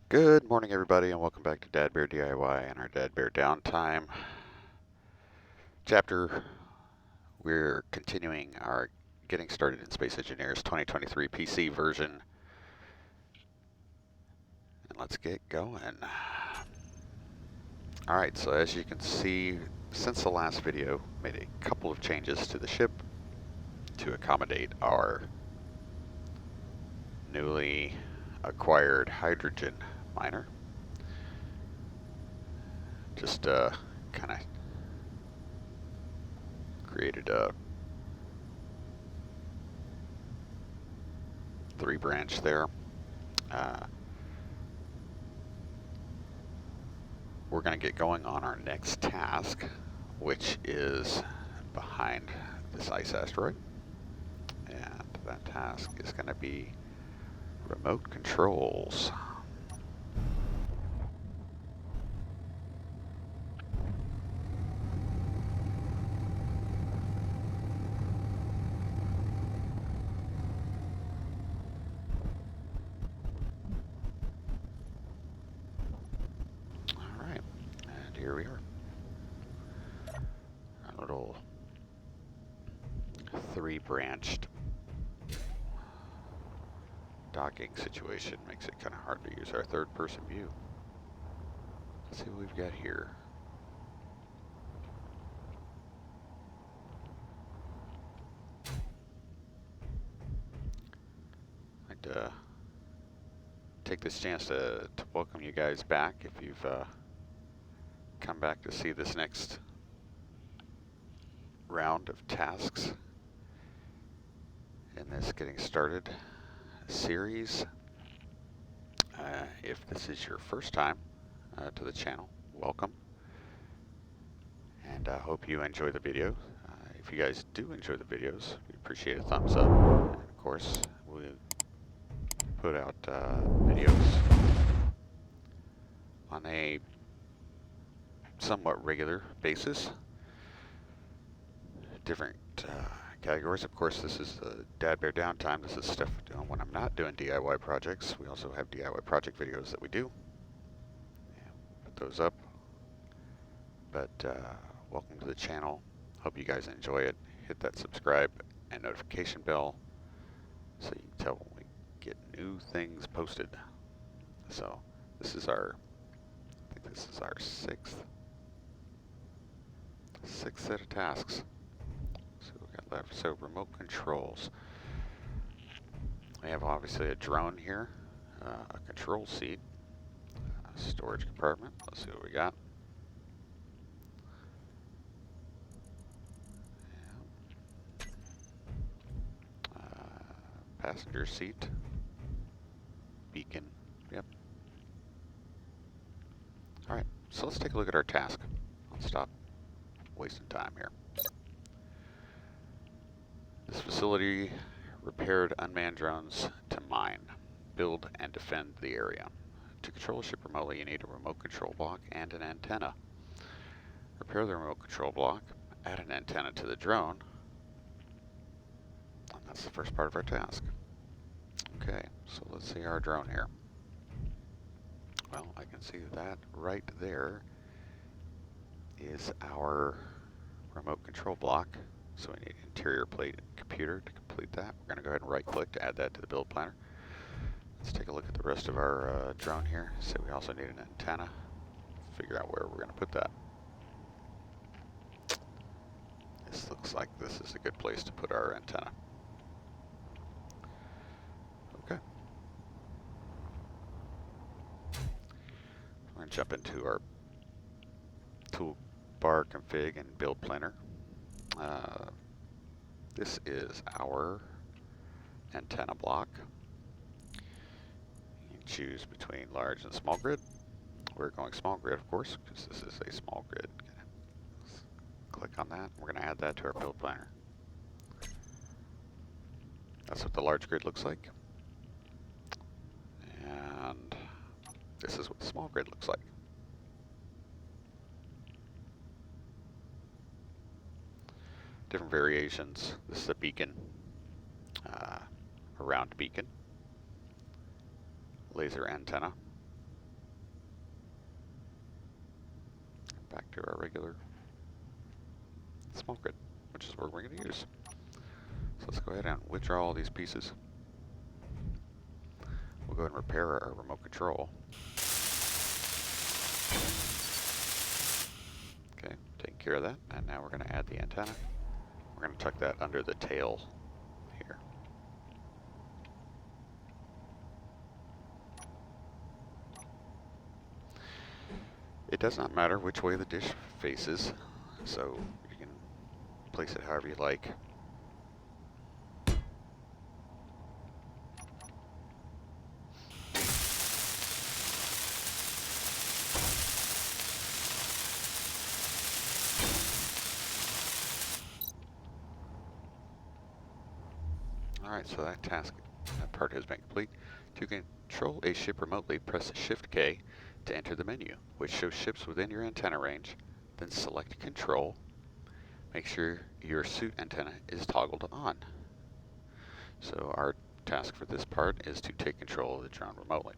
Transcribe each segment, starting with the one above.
Good morning, everybody, and welcome back to DADBEAR DIY and our DADBEAR Downtime chapter. We're continuing our Getting Started in Space Engineers 2023 PC version, and let's get going. Alright, so as you can see, since the last video, made a couple of changes to the ship to accommodate our newly acquired hydrogen miner. Just kind of created a 3-branch there. We're going to get going on our next task, which is behind this ice asteroid. And that task is going to be remote controls. All right, and here we are. Our little 3-branched docking situation makes it kind of hard to use our third-person view. Let's see what we've got here. I'd take this chance to welcome you guys back if you've come back to see this next round of tasks in this Getting Started series. If this is your first time to the channel, welcome, and I hope you enjoy the video. If you guys do enjoy the videos, we appreciate a thumbs up, and of course we put out videos on a somewhat regular basis, different categories. Of course, this is DADBEAR Downtime. This is stuff when I'm not doing DIY projects. We also have DIY project videos that we do. Yeah, put those up. But welcome to the channel. Hope you guys enjoy it. Hit that subscribe and notification bell so you can tell when we get new things posted. So this is our, I think this is our sixth set of tasks. So we got left. So remote controls. We have obviously a drone here, a control seat, a storage compartment. Let's see what we got. Passenger seat, beacon. Yep. All right. So let's take a look at our task. Let's stop wasting time here. This facility repaired unmanned drones to mine, build, and defend the area. To control a ship remotely, you need a remote control block and an antenna. Repair the remote control block, add an antenna to the drone, and that's the first part of our task. Okay, so let's see our drone here. Well, I can see that right there is our remote control block. So we need an interior plate and computer to complete that. We're going to go ahead and right-click to add that to the build planner. Let's take a look at the rest of our drone here. So we also need an antenna. Figure out where we're going to put that. This looks like this is a good place to put our antenna. Okay. We're going to jump into our toolbar config and build planner. This is our antenna block. You can choose between large and small grid. We're going small grid, of course, because this is a small grid. Click on that. We're going to add that to our build planner. That's what the large grid looks like. And this is what the small grid looks like. Different variations. This is a beacon, a round beacon, laser antenna, back to our regular small grid, which is what we're going to use. So let's go ahead and withdraw all these pieces. We'll go ahead and repair our remote control. Okay, taking care of that, and now we're going to add the antenna. We're going to tuck that under the tail here. It does not matter which way the dish faces, so you can place it however you like. Alright, so that part has been complete. To control a ship remotely, press Shift-K to enter the menu, which shows ships within your antenna range. Then select Control. Make sure your suit antenna is toggled on. So our task for this part is to take control of the drone remotely.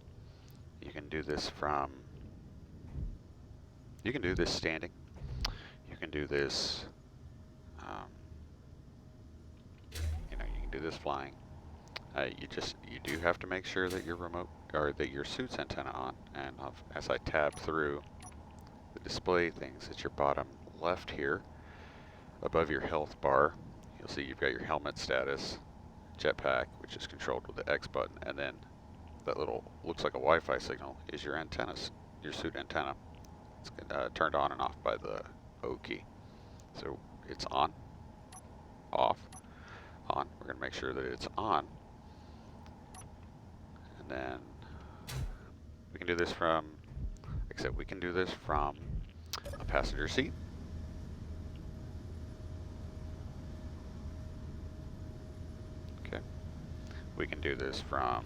You can do this standing. You can do this you can do this flying. You do have to make sure that your remote, or that your suit's antenna on. And as I tab through the display things at your bottom left here, above your health bar, you'll see you've got your helmet status, jetpack, which is controlled with the X button, and then that little, looks like a Wi-Fi signal, is your antennas, your suit antenna. It's turned on and off by the O key. So it's on, off, on. We're going to make sure that it's on. And then we can do this from, like I said, we can do this from a passenger seat. Okay. We can do this from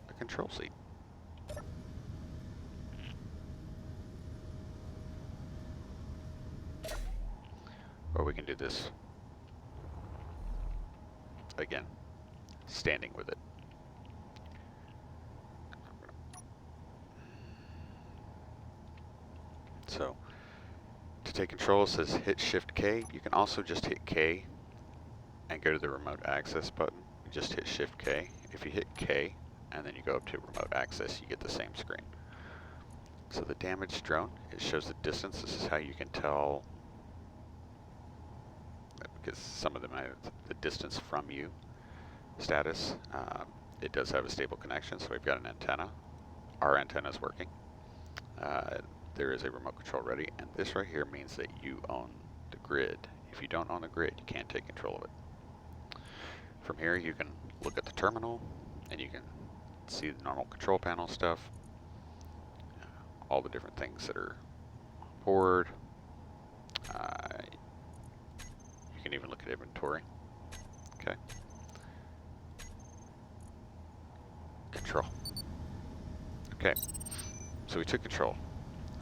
a control seat. Or we can do this, again, standing with it. So, to take control, it says hit Shift-K. You can also just hit K and go to the remote access button. You just hit Shift-K. If you hit K and then you go up to remote access, you get the same screen. So the damaged drone, it shows the distance. This is how you can tell, because some of them have the distance from you status. It does have a stable connection, so we've got an antenna. Our antenna is working. There is a remote control ready, and this right here means that you own the grid. If you don't own the grid, you can't take control of it. From here, you can look at the terminal, and you can see the normal control panel stuff, all the different things that are on board. You can even look at inventory. Okay. Control. Okay. So we took control.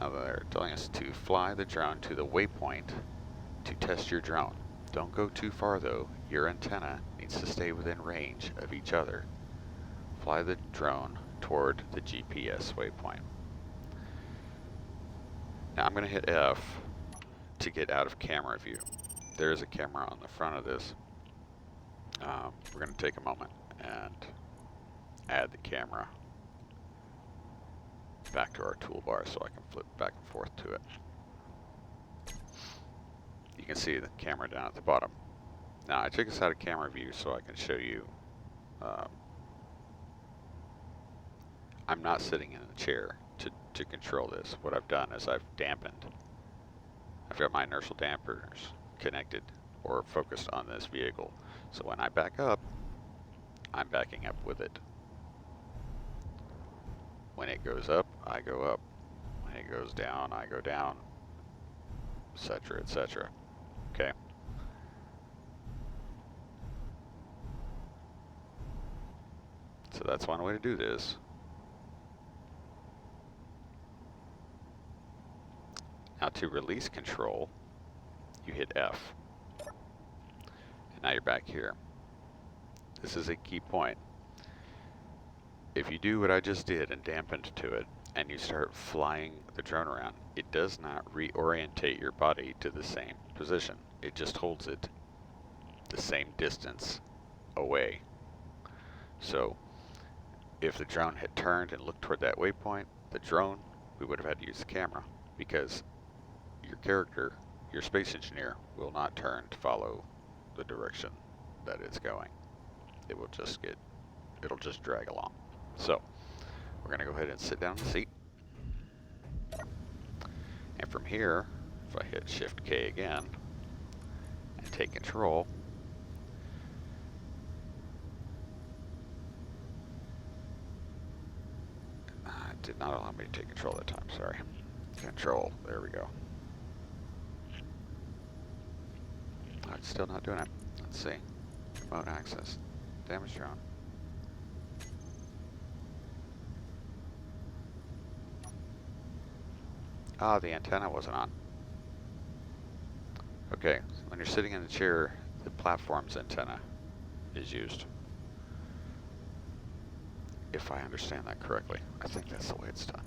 Now they're telling us to fly the drone to the waypoint to test your drone. Don't go too far though. Your antenna needs to stay within range of each other. Fly the drone toward the GPS waypoint. Now I'm going to hit F to get out of camera view. There is a camera on the front of this. We're going to take a moment and add the camera back to our toolbar so I can flip back and forth to it. You can see the camera down at the bottom. Now I took this out of camera view so I can show you. I'm not sitting in a chair to control this. What I've done is I've dampened. I've got my inertial dampers connected or focused on this vehicle. So when I back up, I'm backing up with it. When it goes up, I go up. When it goes down, I go down, etc., etc. Okay? So that's one way to do this. Now to release control, you hit F. And now you're back here. This is a key point. If you do what I just did and dampened to it, and you start flying the drone around, it does not reorientate your body to the same position. It just holds it the same distance away. So if the drone had turned and looked toward that waypoint, the drone, we would have had to use the camera, because your character, your space engineer, will not turn to follow the direction that it's going. It will just it'll just drag along. So we're gonna go ahead and sit down in the seat. And from here, if I hit Shift K again and take control, it did not allow me to take control that time, sorry. Control, there we go. Oh, it's still not doing it. Let's see. Remote access. Damage drone. Ah, the antenna wasn't on. Okay, so when you're sitting in the chair, the platform's antenna is used. If I understand that correctly. I think that's the way it's done.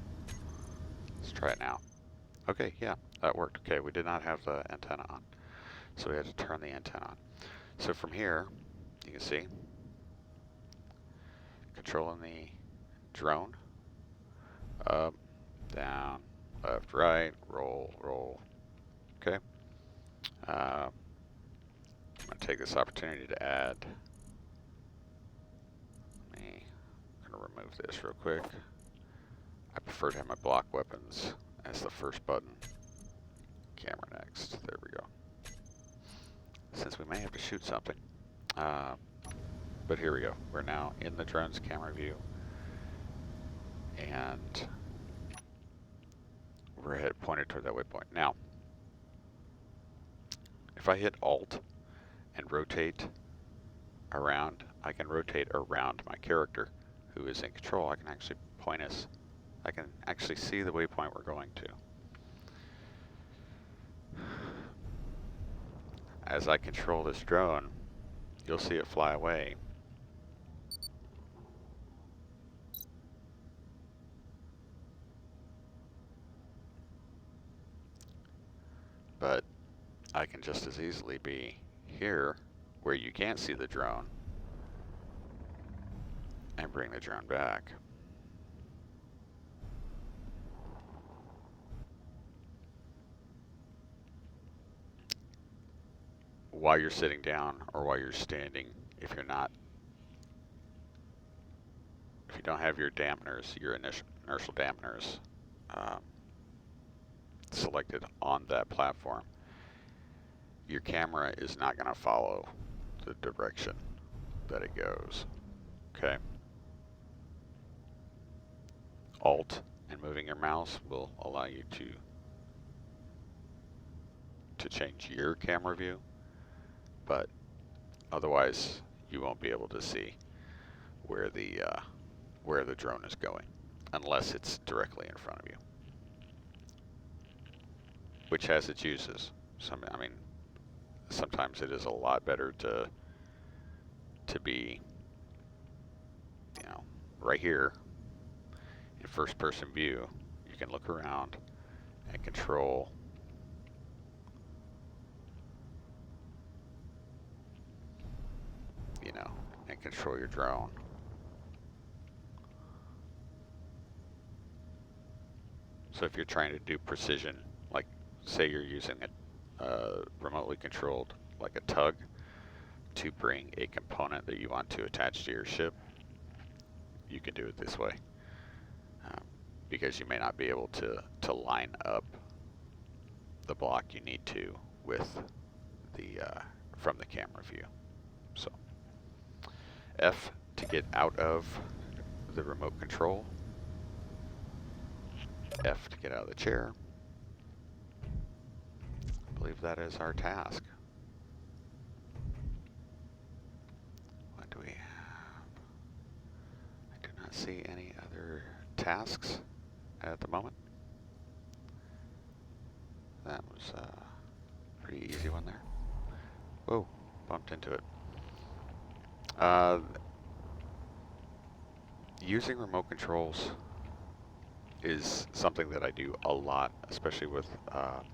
Let's try it now. Okay, yeah, that worked. Okay, we did not have the antenna on, so we had to turn the antenna on. So from here, you can see, controlling the drone, up, down, left, right, roll, roll. Okay. I'm going to take this opportunity to add, I'm going to remove this real quick. I prefer to have my block weapons as the first button. Camera next, there we go. Since we may have to shoot something. But here we go. We're now in the drone's camera view. And we're pointed toward that waypoint. Now, if I hit Alt and rotate around, I can rotate around my character who is in control. I can actually point us. I can actually see the waypoint we're going to. As I control this drone, you'll see it fly away. But I can just as easily be here where you can't see the drone and bring the drone back. While you're sitting down or while you're standing, if you don't have your dampeners, your inertial dampeners selected on that platform, your camera is not going to follow the direction that it goes. Okay. Alt and moving your mouse will allow you to change your camera view, but otherwise you won't be able to see where the drone is going unless it's directly in front of you, which has its uses. Sometimes it is a lot better to be, right here in first person view. You can look around and control your drone. So if you're trying to do precision, like say you're using a remotely controlled, like a tug, to bring a component that you want to attach to your ship, you can do it this way. Because you may not be able to line up the block you need to with the from the camera view. So F to get out of the remote control. F to get out of the chair. I believe that is our task. What do we have? I do not see any other tasks at the moment. That was a pretty easy one there. Whoa, bumped into it. Using remote controls is something that I do a lot, especially with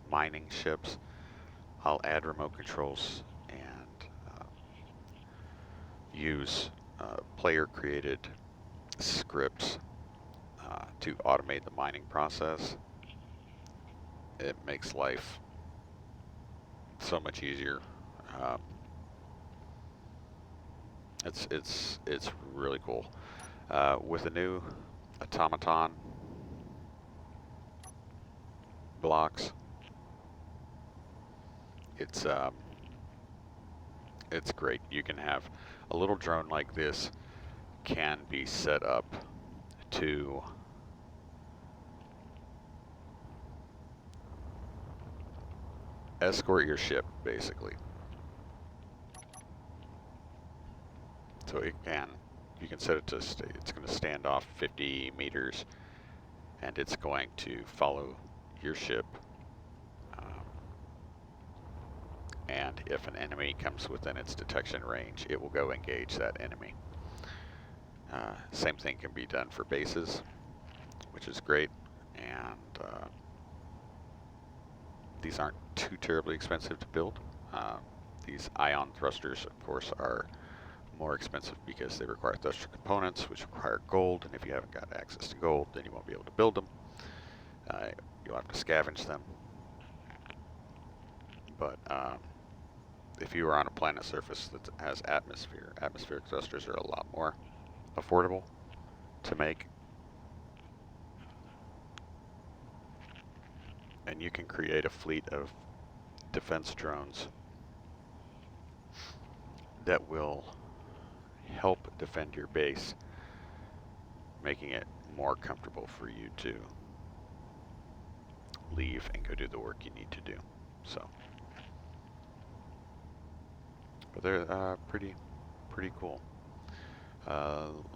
mining ships. I'll add remote controls and use player-created scripts to automate the mining process. It makes life so much easier. It's really cool. With the new automaton blocks, it's great. You can have a little drone like this can be set up to escort your ship, basically. So you can set it to it's going to stand off 50 meters, and it's going to follow your ship. And if an enemy comes within its detection range, it will go engage that enemy. Same thing can be done for bases, which is great. And these aren't too terribly expensive to build. These ion thrusters, of course, are more expensive because they require thruster components, which require gold. And if you haven't got access to gold, then you won't be able to build them. You'll have to scavenge them. But if you are on a planet surface that has atmospheric thrusters are a lot more affordable to make. And you can create a fleet of defense drones that will help defend your base, making it more comfortable for you to leave and go do the work you need to do. So, but they're pretty cool.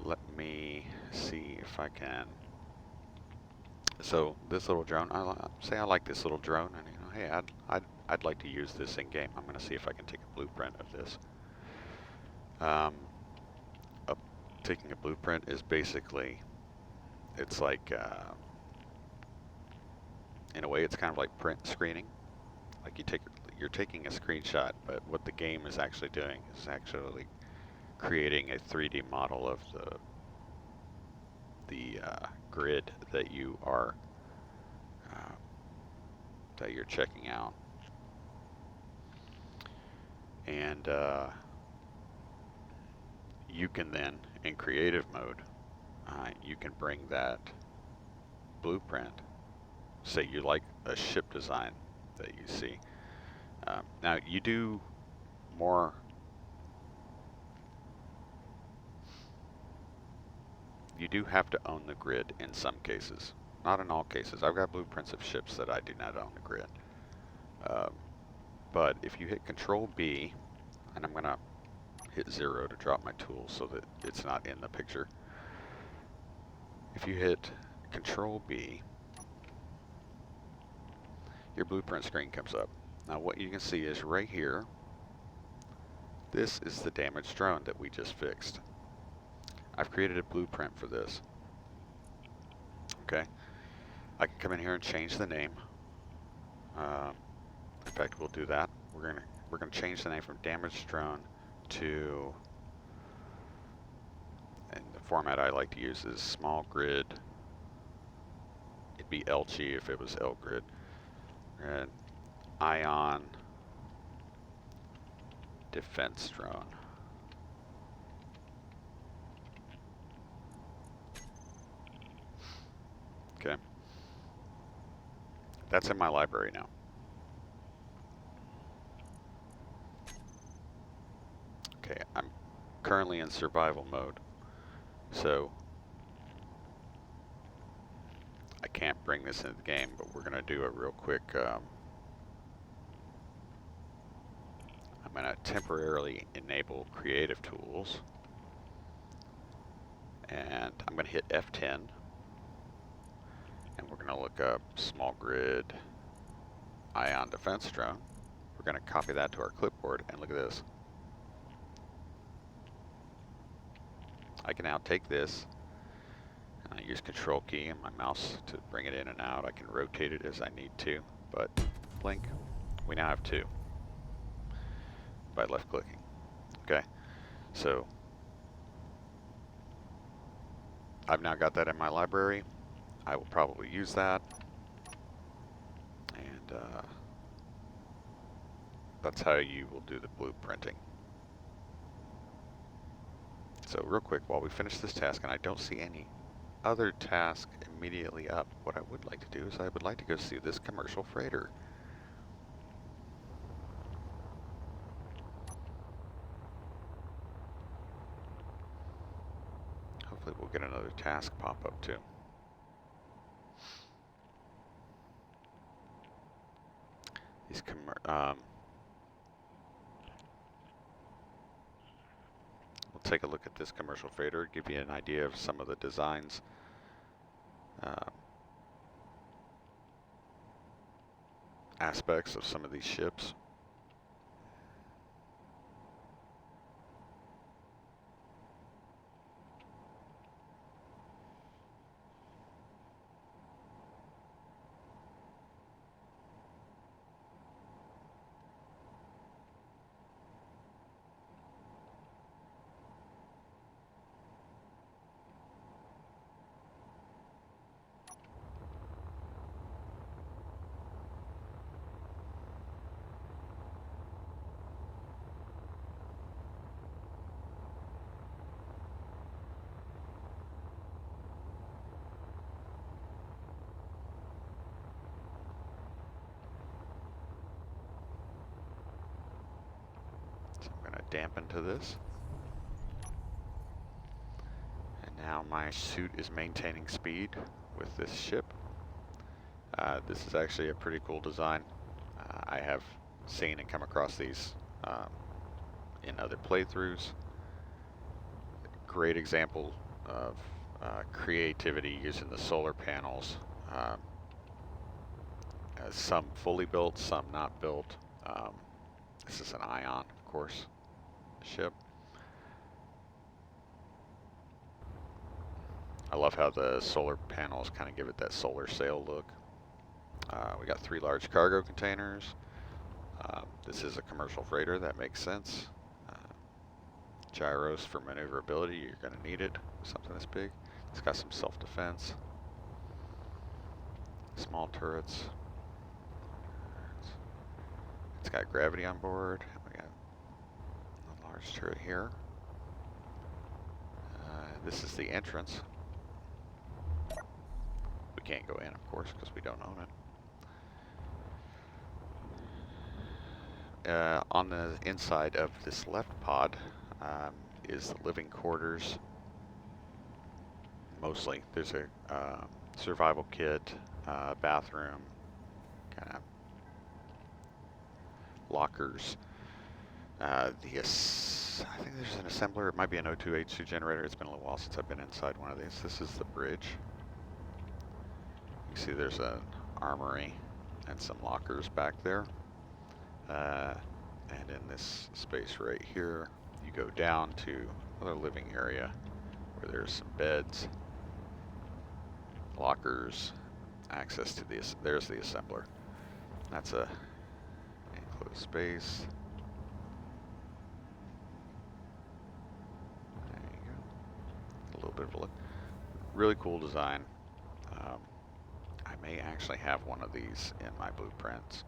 Let me see if I can. So this little drone, I like this little drone, and hey, I'd like to use this in game. I'm going to see if I can take a blueprint of this. Taking a blueprint is basically, it's like, in a way, it's kind of like print screening. Like you're taking a screenshot, but what the game is actually doing is actually creating a 3D model of the grid that you are that you're checking out. And you can then, in creative mode, you can bring that blueprint. Say you like a ship design that you see. Now you do more. You do have to own the grid in some cases. Not in all cases. I've got blueprints of ships that I do not own the grid. But if you hit Ctrl-B, and I'm going to hit 0 to drop my tool so that it's not in the picture. If you hit Ctrl-B, your blueprint screen comes up. Now what you can see is right here, this is the damaged drone that we just fixed. I've created a blueprint for this. Okay, I can come in here and change the name. In fact, we'll do that. We're gonna change the name from damaged drone to, and the format I like to use is small grid. It'd be LG if it was L grid. And ion defense drone. Okay. That's in my library now. Okay, I'm currently in survival mode, so I can't bring this into the game, but we're going to do it real quick. I'm going to temporarily enable creative tools, and I'm going to hit F10, and we're going to look up small grid ion defense drone. We're going to copy that to our clipboard, and look at this. I can now take this, I use Control key and my mouse to bring it in and out. I can rotate it as I need to, but blink. We now have 2 by left clicking. Okay, so I've now got that in my library. I will probably use that, and that's how you will do the blueprinting. So real quick, while we finish this task, and I don't see any other task immediately up, what I would like to do is I would like to go see this commercial freighter. Hopefully we'll get another task pop up too. These we'll take a look at this commercial freighter, give you an idea of some of the designs. Aspects of some of these ships. So I'm going to dampen to this. And now my suit is maintaining speed with this ship. This is actually a pretty cool design. I have seen and come across these in other playthroughs. Great example of creativity using the solar panels. Some fully built, some not built. This is an Ion, of course, ship. I love how the solar panels kind of give it that solar sail look. We got 3 large cargo containers. This is a commercial freighter, that makes sense. Gyros for maneuverability, you're going to need it. Something this big. It's got some self-defense. Small turrets. It's got gravity on board. We got a large turret here. This is the entrance. We can't go in, of course, because we don't own it. On the inside of this left pod is the living quarters. Mostly, there's a survival kit, bathroom, kind of lockers. I think there's an assembler. It might be an O2H2 generator. It's been a little while since I've been inside one of these. This is the bridge. You see there's an armory and some lockers back there. And in this space right here, you go down to another living area where there's some beds, lockers, access to this. There's the assembler. That's a enclosed space. There you go. A little bit of a look. Really cool design. I may actually have one of these in my blueprints,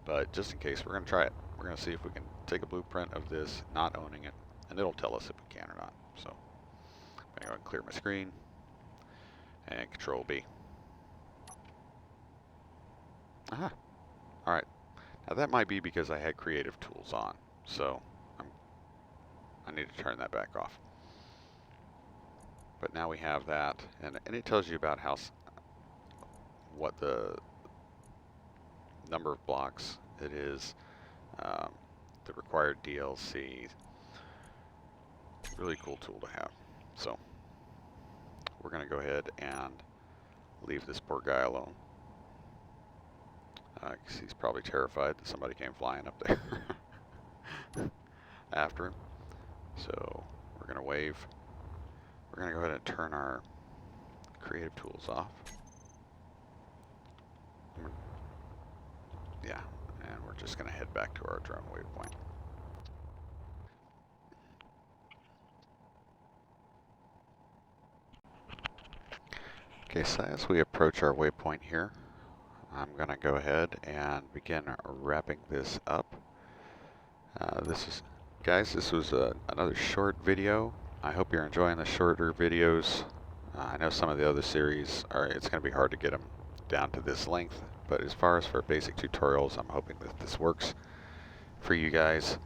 but just in case, we're going to try it. We're going to see if we can take a blueprint of this, not owning it, and it'll tell us if we can or not. So I'm going to go ahead and clear my screen and Ctrl-B. Aha. All right. Now that might be because I had creative tools on, so I need to turn that back off. But now we have that, and it tells you about what the number of blocks it is, the required DLC. Really cool tool to have. So we're going to go ahead and leave this poor guy alone. Because he's probably terrified that somebody came flying up there after him. So we're going to wave. We're going to go ahead and turn our creative tools off. Yeah, and we're just going to head back to our drone waypoint. Okay, so as we approach our waypoint here, I'm going to go ahead and begin wrapping this up. This was another short video. I hope you're enjoying the shorter videos. I know some of the other series it's going to be hard to get them down to this length, but as far as for basic tutorials, I'm hoping that this works for you guys.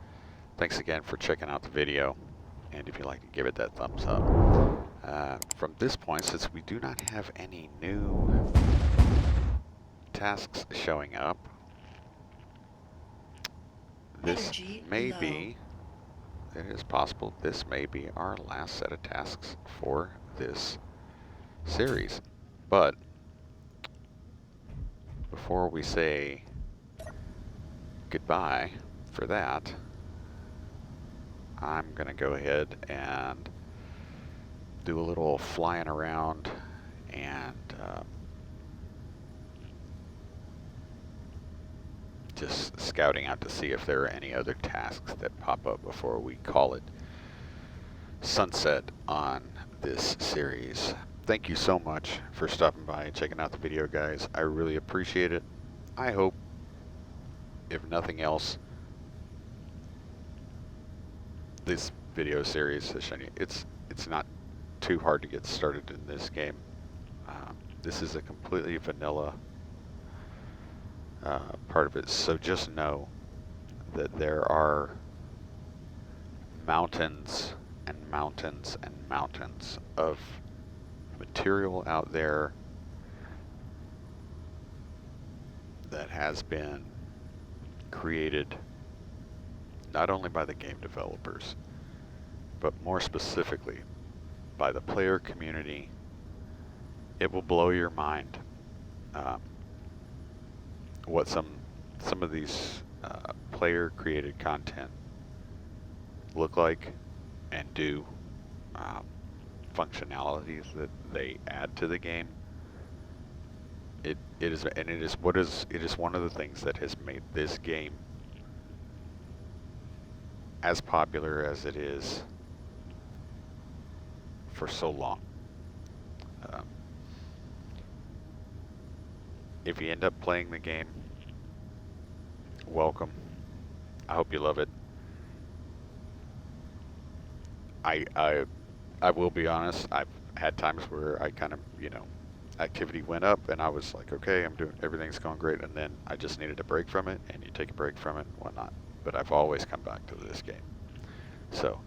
Thanks again for checking out the video, and if you like to give it that thumbs up. From this point, since we do not have any new tasks showing up, this may be, it is possible, this may be our last set of tasks for this series. But before we say goodbye for that, I'm going to go ahead and do a little flying around and just scouting out to see if there are any other tasks that pop up before we call it sunset on this series. Thank you so much for stopping by and checking out the video, guys. I really appreciate it. I hope, if nothing else, this video series has shown you it's not too hard to get started in this game. This is a completely vanilla part of it, so just know that there are mountains and mountains and mountains of material out there that has been created not only by the game developers, but more specifically by the player community. It will blow your mind what some of these player created content look like and do, functionalities that they add to the game. It is one of the things that has made this game as popular as it is for so long. If you end up playing the game, welcome. I hope you love it. I will be honest, I've had times where I kind of, activity went up and I was like, okay, everything's going great, and then I just needed a break from it, and you take a break from it and whatnot. But I've always come back to this game. So,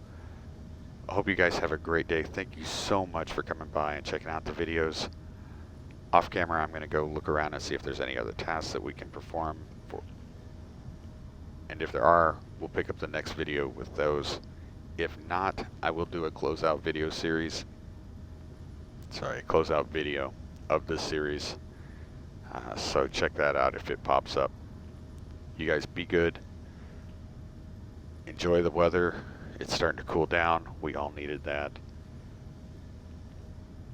I hope you guys have a great day. Thank you so much for coming by and checking out the videos. Off camera, I'm going to go look around and see if there's any other tasks that we can perform. And if there are, we'll pick up the next video with those. If not, I will do a closeout video series. Sorry, closeout video of this series. So check that out if it pops up. You guys be good. Enjoy the weather. It's starting to cool down. We all needed that.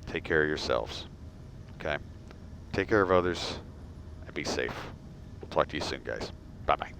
Take care of yourselves. Okay? Take care of others and be safe. We'll talk to you soon, guys. Bye-bye.